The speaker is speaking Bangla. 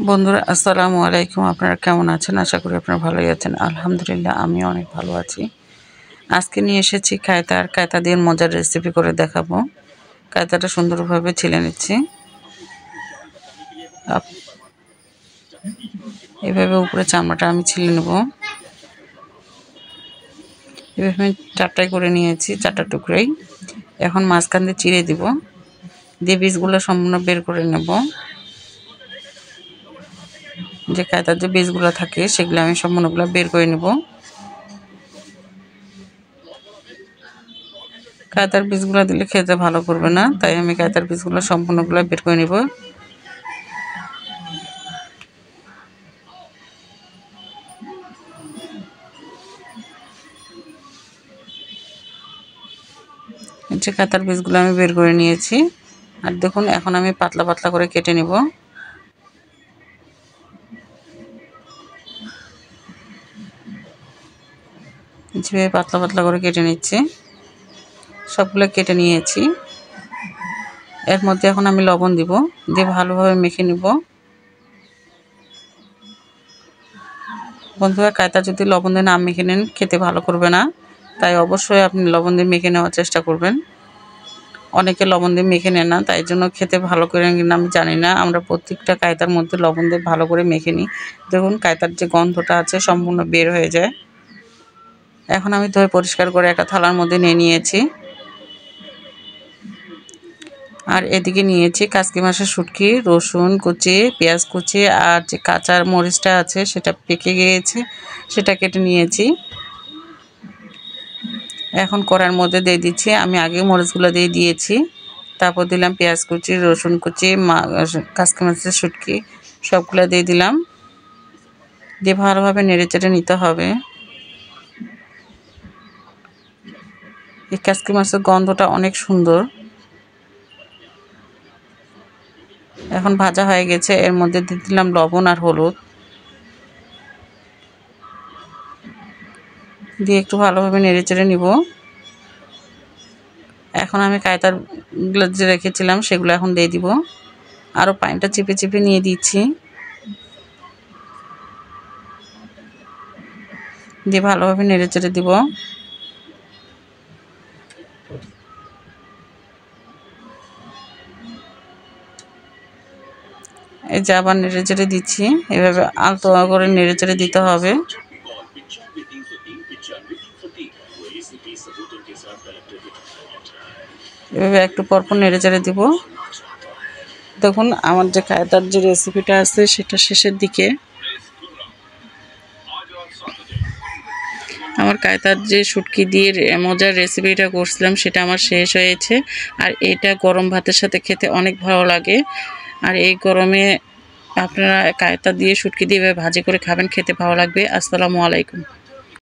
বন্ধুরা আসসালামু আলাইকুম। আপনারা কেমন আছেন? আশা করি আপনারা ভালোই আছেন। আলহামদুলিল্লাহ আমিও অনেক ভালো আছি। আজকে নিয়ে এসেছি কায়তা দিয়ে মজার রেসিপি করে দেখাবো। কায়তাটা সুন্দরভাবে ছিলে নিচ্ছি। এভাবে উপরে চামড়াটা আমি ছিলে নেব। এভাবে আমি চারটাই করে নিয়েছি, 4টা টুকরাই। এখন মাঝখান দিয়ে চিড়ে দিব, দিয়ে বীজগুলো সম্পূর্ণ বের করে নেব। যে কায়তার যে বীজগুলো থাকে সেগুলো আমি সম্পূর্ণগুলো বের করে নেব। কায়তার বীজগুলো দিলে খেতে ভালো করবে না, তাই আমি কায়তার বীজগুলো সম্পূর্ণগুলো বের করে নেব। যে কায়তার বীজগুলো আমি বের করে নিয়েছি। আর দেখুন এখন আমি পাতলা পাতলা করে কেটে নেব। যেভাবে পাতলা পাতলা করে কেটে নিচ্ছি, সবগুলো কেটে নিয়েছি। এর মধ্যে এখন আমি লবণ দিব, দিয়ে ভালোভাবে মেখে নিব। বন্ধুরা, কায়তা যদি লবণ দিয়ে না মেখে নেন খেতে ভালো করবে না, তাই অবশ্যই আপনি লবণ দিয়ে মেখে নেওয়ার চেষ্টা করবেন। অনেকে লবণ দিয়ে মেখে নেন না, তাই জন্য খেতে ভালো করে কিনা আমি জানি না। আমরা প্রত্যেকটা কায়তার মধ্যে লবণ দিয়ে ভালো করে মেখে নিই। দেখুন কায়তার যে গন্ধটা আছে সম্পূর্ণ বের হয়ে যায়। এখন আমি ধুয়ে পরিষ্কার করে একটা থালার মধ্যে নিয়ে নিয়েছি। আর এদিকে নিয়েছি কাসকি মাছের শুটকি, রসুন কুচি, পেঁয়াজ কুচি, আর যে কাঁচা মরিচটা আছে সেটা পেকে গিয়েছে, সেটা কেটে নিয়েছি। এখন কড়ার মধ্যে দিয়ে দিচ্ছি, আমি আগে মরিচগুলো দিয়ে দিয়েছি। তারপর দিলাম পেঁয়াজ কুচি, রসুন কুচি, কাসকি মাছের শুটকি সবগুলো দিয়ে দিলাম। দিয়ে ভালোভাবে নেড়ে চেড়ে নিতে হবে। এই কাসকি মাছের গন্ধটা অনেক সুন্দর। এখন ভাজা হয়ে গেছে, এর মধ্যে দিয়ে দিলাম লবণ আর হলুদ, দিয়ে একটু ভালোভাবে নেড়ে চেড়ে নিব। এখন আমি কায়তারগুলো যে রেখেছিলাম সেগুলো এখন দিয়ে দিব। আরও পানিটা চিপে চিপে নিয়ে দিচ্ছি, দিয়ে ভালোভাবে নেড়ে চেড়ে দিব। এই যে আবার নেড়ে চেড়ে দিচ্ছি, এভাবে আলতো করে নেড়ে চেড়ে দিতে হবে। এভাবে একটু পরপর নেড়ে চেড়ে দিব। দেখুন আমার যে কায়তার যে রেসিপিটা আছে সেটা শেষের দিকে। আমার কায়তার যে শুটকি দিয়ে মজার রেসিপিটা করছিলাম সেটা আমার শেষ হয়েছে। আর এটা গরম ভাতের সাথে খেতে অনেক ভালো লাগে। আর এই গরমে আপনারা কায়তা দিয়ে শুটকি দিয়ে ভাজি করে খাবেন, খেতে ভালো লাগবে। আসসালামু আলাইকুম।